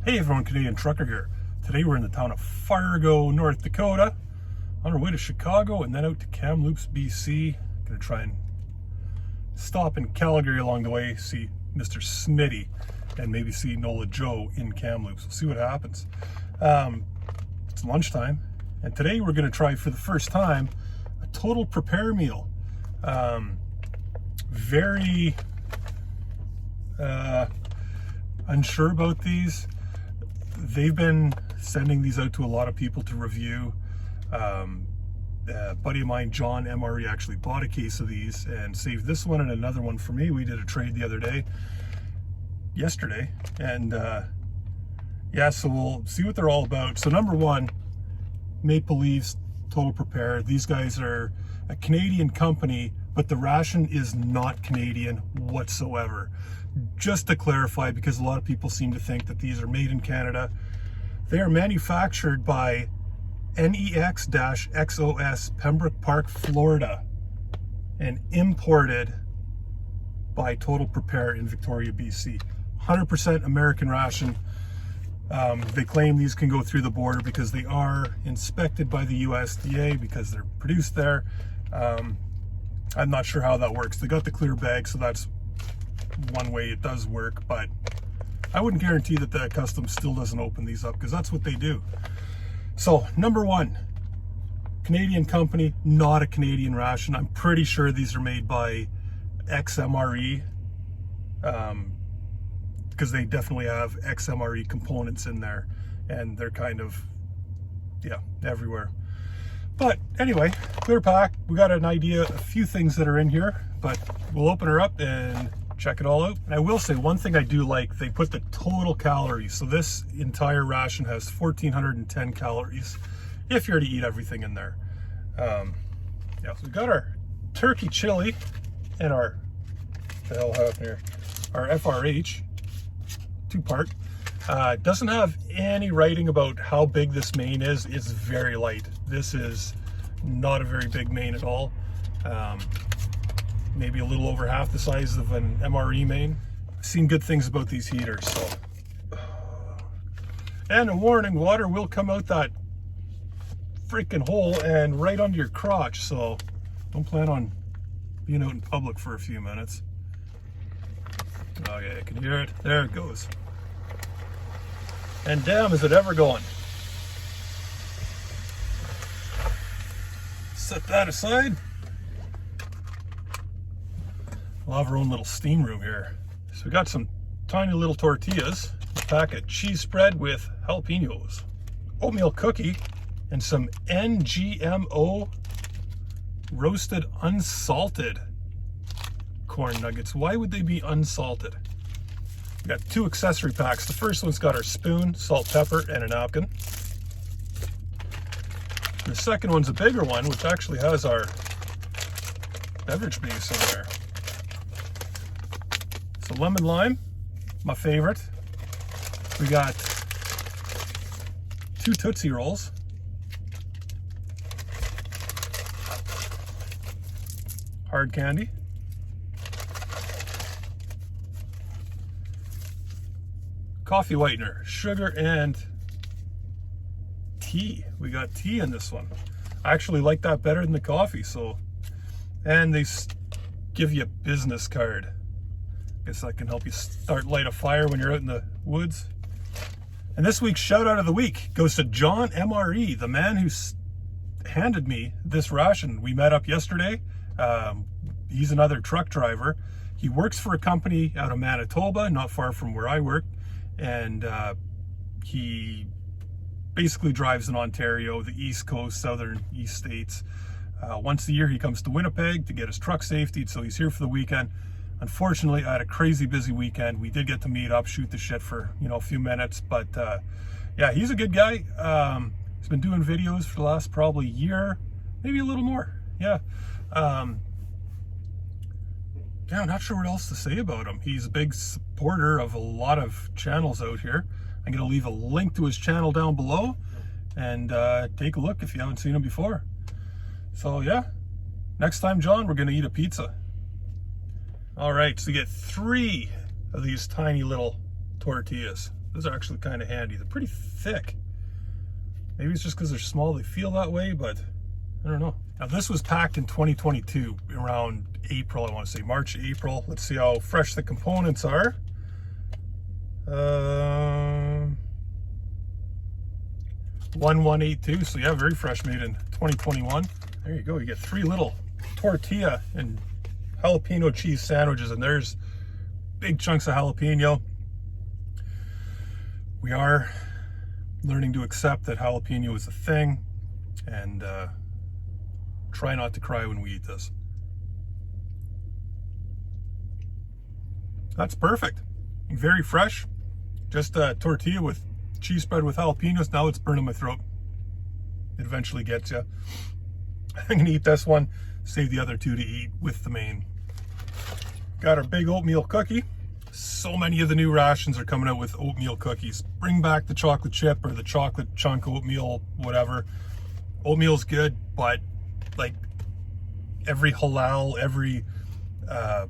Hey everyone, Canadian Trucker here. Today we're in the town of Fargo, North Dakota, on our way to Chicago and then out to Kamloops, BC. Gonna try and stop in Calgary along the way, see Mr. Smitty, and maybe see Nola Joe in Kamloops. We'll see what happens. It's lunchtime, and today we're gonna try for the first time a total prepare meal. Very unsure about these. They've been sending these out to a lot of people to review. A buddy of mine, JohnMRE, actually bought a case of these and saved this one and another one for me. We did a trade the other day, yesterday, and yeah, so we'll see what they're all about. So number one, Maple Leafs Total Prepare. These guys are a Canadian company, but the ration is not Canadian whatsoever. Just to clarify, because a lot of people seem to think that these are made in Canada. They are manufactured by NEX-XOS, Pembroke Park, Florida, and imported by Total Prepare in Victoria, BC. 100% American ration. They claim these can go through the border because they are inspected by the USDA because they're produced there. I'm not sure how that works. They got the clear bag, so that's one way it does work, but I wouldn't guarantee that the customs still doesn't open these up, because that's what they do. So number one, Canadian company, not a Canadian ration. I'm pretty sure these are made by XMRE, because they definitely have XMRE components in there, and they're kind of, yeah, everywhere. But anyway, clear pack. We got an idea, a few things that are in here, but we'll open her up and check it all out. And I will say one thing I do like, they put the total calories. So this entire ration has 1,410 calories if you're to eat everything in there. Yeah, so we got our turkey chili and our, what the hell happened here? Our FRH, 2-part. Doesn't have any writing about how big this main is. It's very light. This is not a very big main at all. Maybe a little over half the size of an MRE main. I've seen good things about these heaters, so. And a warning, water will come out that freaking hole and right under your crotch, so don't plan on being out in public for a few minutes. Okay, I can hear it. There it goes. And damn, is it ever going. Set that aside. We'll have our own little steam room here. So we got some tiny little tortillas, a pack of cheese spread with jalapenos, oatmeal cookie, and some NGMO roasted unsalted corn nuggets. Why would they be unsalted? We got 2 accessory packs. The first one's got our spoon, salt, pepper, and a napkin. And the second one's a bigger one, which actually has our beverage base in there. So lemon lime, my favorite. We got 2 Tootsie Rolls. Hard candy. Coffee whitener, sugar, and tea. We got tea in this one. I actually like that better than the coffee, so. And they give you a business card. Guess that can help you light a fire when you're out in the woods. And this week's shout out of the week goes to JohnMRE, the man who handed me this ration. We met up yesterday. He's another truck driver. He works for a company out of Manitoba, not far from where I work. And he basically drives in Ontario, the East Coast, southern East States. Once a year he comes to Winnipeg to get his truck safety, so he's here for the weekend. Unfortunately, I had a crazy busy weekend. We did get to meet up, shoot the shit for, a few minutes, but yeah, he's a good guy. He's been doing videos for the last probably year, maybe a little more. Yeah. Yeah, I'm not sure what else to say about him. He's a big supporter of a lot of channels out here. I'm going to leave a link to his channel down below, and take a look if you haven't seen him before. So yeah, next time, John, we're going to eat a pizza. All right, so you get 3 of these tiny little tortillas. Those are actually kind of handy. They're pretty thick. Maybe it's just because they're small they feel that way, but I don't know. Now this was packed in 2022, around April, I want to say March, April. Let's see how fresh the components are. 1182, so yeah, very fresh, made in 2021. There you go, you get 3 little tortilla and jalapeno cheese sandwiches, and there's big chunks of jalapeno. We are learning to accept that jalapeno is a thing, and try not to cry when we eat this. That's perfect. Very fresh. Just a tortilla with cheese spread with jalapenos. Now it's burning my throat. It eventually gets you. I'm gonna eat this one, save the other 2 to eat with the main. Got our big oatmeal cookie. So many of the new rations are coming out with oatmeal cookies. Bring back the chocolate chip or the chocolate chunk oatmeal, whatever. Oatmeal's good, but like every halal, every, I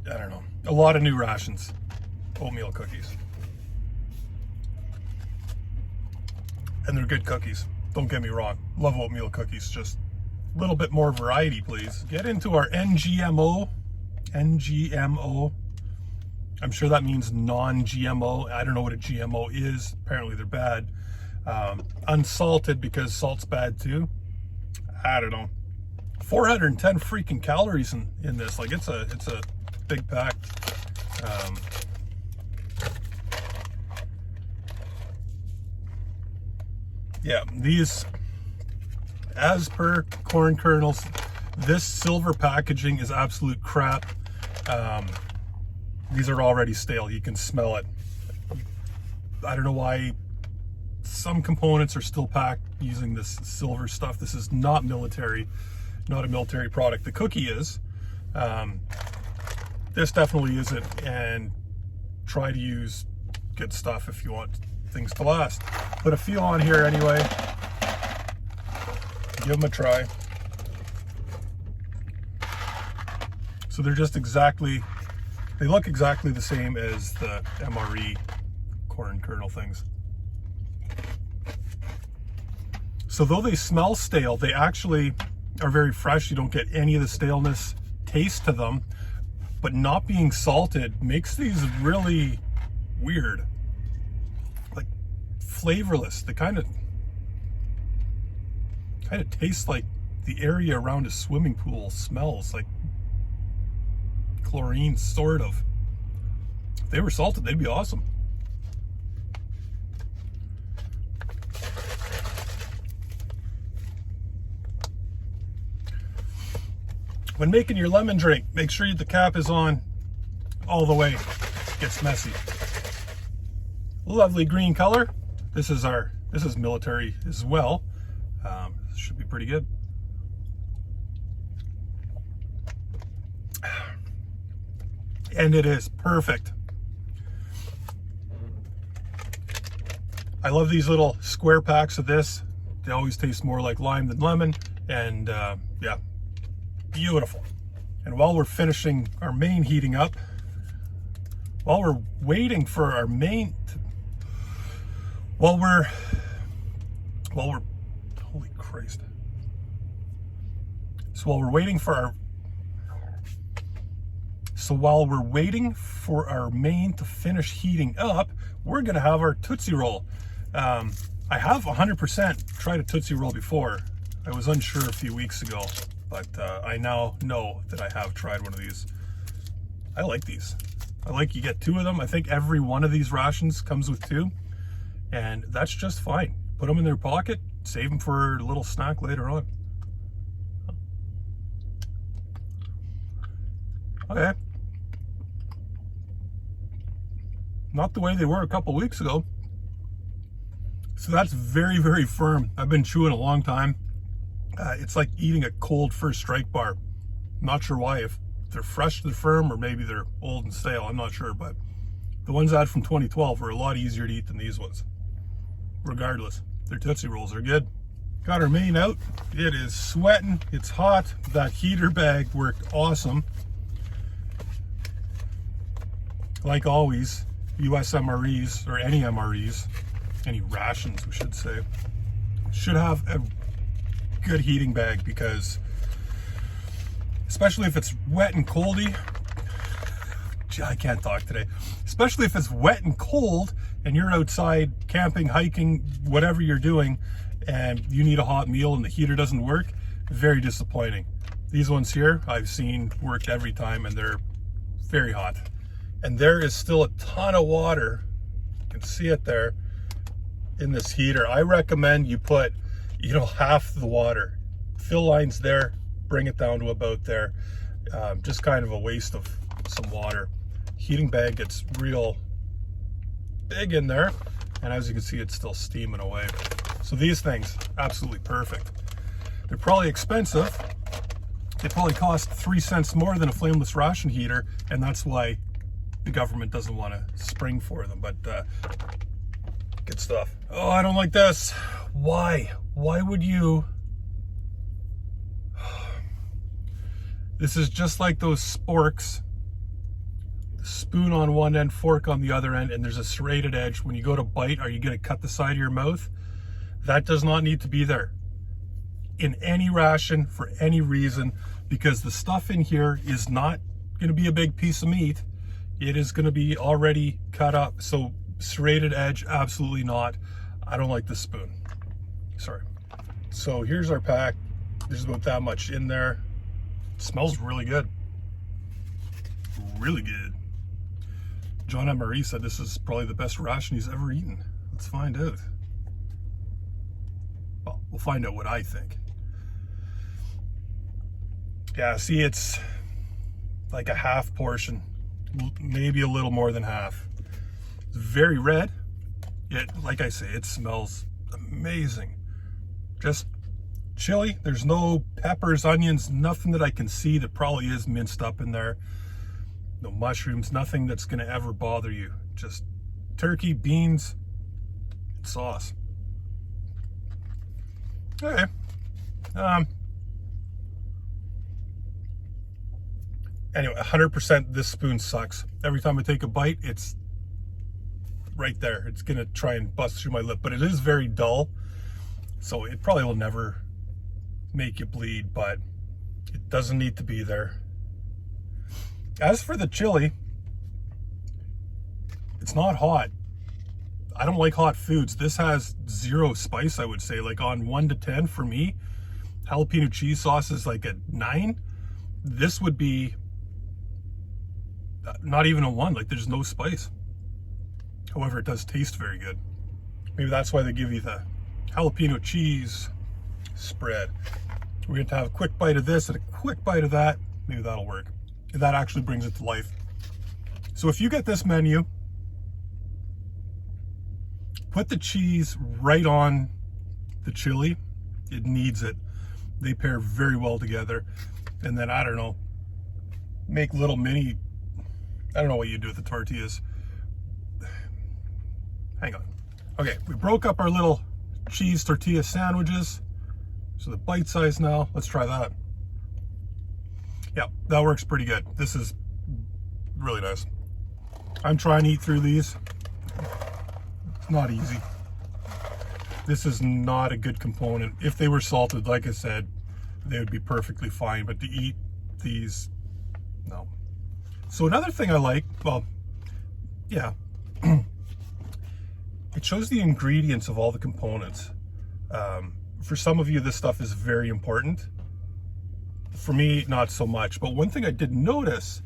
don't know, a lot of new rations, oatmeal cookies. And they're good cookies. Don't get me wrong. Love oatmeal cookies. Just a little bit more variety, please. Get into our NGMO. I'm sure that means non-GMO. I don't know what a GMO is. Apparently they're bad. Unsalted, because salt's bad too. I don't know. 410 freaking calories in this. Like it's a big pack. Yeah, these, as per Corn Kernels, this silver packaging is absolute crap. These are already stale. You can smell it. I don't know why some components are still packed using this silver stuff. This is not military, not a military product. The cookie is. This definitely isn't, and try to use good stuff if you want things to last. Put a feel on here anyway. Give them a try. So they're just exactly, they look exactly the same as the MRE corn kernel things. So though they smell stale, they actually are very fresh. You don't get any of the staleness taste to them, but not being salted makes these really weird, like flavorless. They kind of taste like the area around a swimming pool smells like chlorine, sort of. If they were salted, they'd be awesome. When making your lemon drink, make sure the cap is on all the way. It gets messy. Lovely green color. This is military as well. This should be pretty good. And it is perfect. I love these little square packs of this. They always taste more like lime than lemon, and yeah, beautiful. And while we're finishing our main heating up, while we're waiting for our main while we're holy Christ. So while we're waiting for our main to finish heating up, we're gonna have our Tootsie Roll. I have 100% tried a Tootsie Roll before. I was unsure a few weeks ago, but I now know that I have tried one of these. I like these. I like, you get 2 of them. I think every one of these rations comes with 2, and that's just fine. Put them in their pocket, save them for a little snack later on. Okay. Not the way they were a couple weeks ago. So that's very, very firm. I've been chewing a long time. It's like eating a cold First Strike bar. Not sure why, if they're fresh, they're firm, or maybe they're old and stale. I'm not sure, but the ones I had from 2012 were a lot easier to eat than these ones. Regardless, their Tootsie Rolls are good. Got our main out. It is sweating. It's hot. That heater bag worked awesome. Like always, USMREs, or any MREs, any rations we should say, should have a good heating bag, because especially if it's wet and coldy, I can't talk today, especially if it's wet and cold and you're outside camping, hiking, whatever you're doing, and you need a hot meal and the heater doesn't work, very disappointing. These ones here I've seen worked every time, and they're very hot. And there is still a ton of water, you can see it there, in this heater. I recommend you put, you know, half the water. Fill lines there, bring it down to about there. Just kind of a waste of some water. Heating bag gets real big in there, and as you can see, it's still steaming away. So these things, absolutely perfect. They're probably expensive. They probably cost 3 cents more than a flameless ration heater, and that's why the government doesn't want to spring for them, but good stuff. Oh, I don't like this. Why would you? This is just like those sporks. Spoon on one end, fork on the other end, and there's a serrated edge. When you go to bite, are you going to cut the side of your mouth? That does not need to be there in any ration for any reason, because the stuff in here is not going to be a big piece of meat. It is going to be already cut up. So serrated edge, absolutely not. I don't like the spoon. Sorry. So here's our pack. There's about that much in there. It smells really good. Really good. JohnMRE said this is probably the best ration he's ever eaten. Let's find out. Well, we'll find out what I think. Yeah, see, it's like a half portion, maybe a little more than half. It's very red. Yet, like I say, it smells amazing. Just chili. There's no peppers, onions, nothing that I can see that probably is minced up in there. No mushrooms, nothing that's going to ever bother you. Just turkey, beans, and sauce. Okay. Anyway, 100% this spoon sucks. Every time I take a bite, it's right there. It's going to try and bust through my lip, but it is very dull. So it probably will never make you bleed, but it doesn't need to be there. As for the chili, it's not hot. I don't like hot foods. This has 0 spice, I would say. Like on 1 to 10 for me, jalapeno cheese sauce is like a 9. This would be not even a 1. Like there's no spice. However, it does taste very good. Maybe that's why they give you the jalapeno cheese spread. We're going to have a quick bite of this and a quick bite of that. Maybe that'll work. That actually brings it to life. So if you get this menu, put the cheese right on the chili. It needs it. They pair very well together. And then, I don't know, make little mini, I don't know what you do with the tortillas. Hang on. Okay, we broke up our little cheese tortilla sandwiches. So the bite size now, let's try that. Yeah, that works pretty good. This is really nice. I'm trying to eat through these. It's not easy. This is not a good component. If they were salted, like I said, they would be perfectly fine, but to eat these, no. So another thing I like, well, yeah, it shows the ingredients of all the components. For some of you, this stuff is very important. For me, not so much. But one thing I did notice,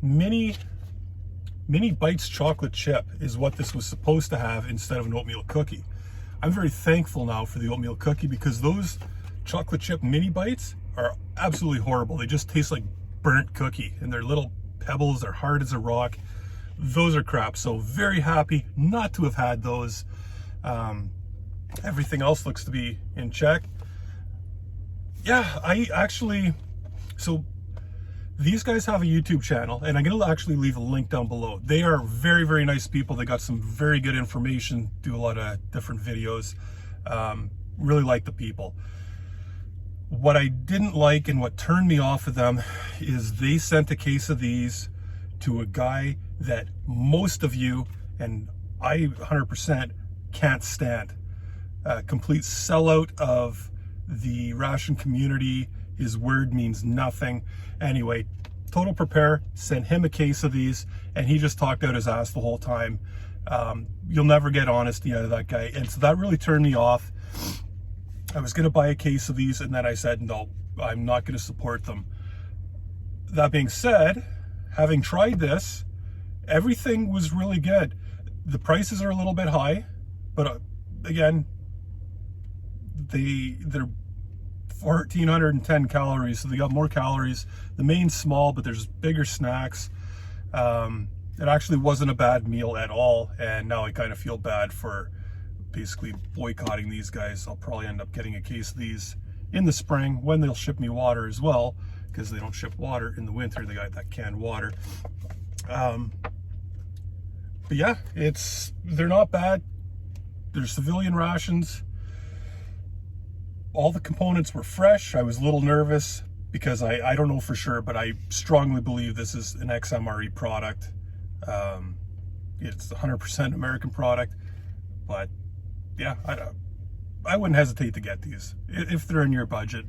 Mini Bites chocolate chip is what this was supposed to have instead of an oatmeal cookie. I'm very thankful now for the oatmeal cookie, because those chocolate chip Mini Bites are absolutely horrible. They just taste like burnt cookie, and they're little pebbles. They're hard as a rock. Those are crap. So very happy not to have had those. Everything else looks to be in check. Yeah, I actually, so these guys have a YouTube channel, and I'm going to actually leave a link down below. They are very, very nice people. They got some very good information, do a lot of different videos. Really like the people. What I didn't like and what turned me off of them is they sent a case of these to a guy that most of you, and I 100% can't stand. Complete sellout of the ration community. His word means nothing. Anyway, Total Prepare sent him a case of these, and he just talked out his ass the whole time. You'll never get honesty out of that guy, and so that really turned me off. I was going to buy a case of these, and then I said, no, I'm not going to support them. That being said, having tried this, everything was really good. The prices are a little bit high, but again, they're 1,410 calories, so they got more calories. The main's small, but there's bigger snacks. It actually wasn't a bad meal at all, and now I kind of feel bad for basically boycotting these guys. I'll probably end up getting a case of these in the spring when they'll ship me water as well, because they don't ship water in the winter. They got that canned water. But yeah, they're not bad. They're civilian rations. All the components were fresh. I was a little nervous because I don't know for sure, but I strongly believe this is an XMRE product. It's 100% American product, but yeah, I wouldn't hesitate to get these if they're in your budget.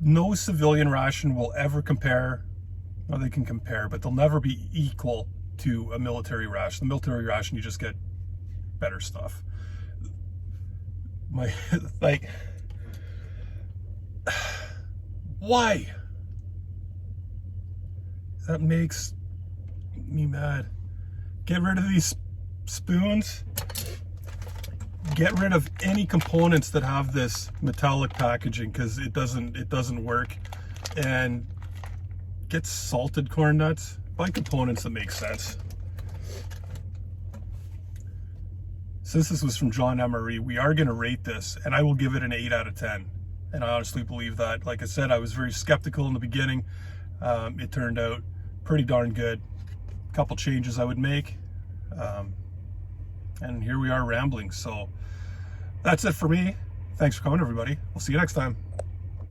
No civilian ration will ever compare. Well, they can compare, but they'll never be equal to a military ration. The military ration, you just get better stuff. Why? That makes me mad. Get rid of these spoons. Get rid of any components that have this metallic packaging, because it doesn't work. And get salted corn nuts. Buy components that make sense. Since this was from JohnMRE, we are going to rate this, and I will give it an 8 out of 10. And I honestly believe that. Like I said, I was very skeptical in the beginning. It turned out pretty darn good. A couple changes I would make. And here we are rambling. So that's it for me. Thanks for coming, everybody. We'll see you next time.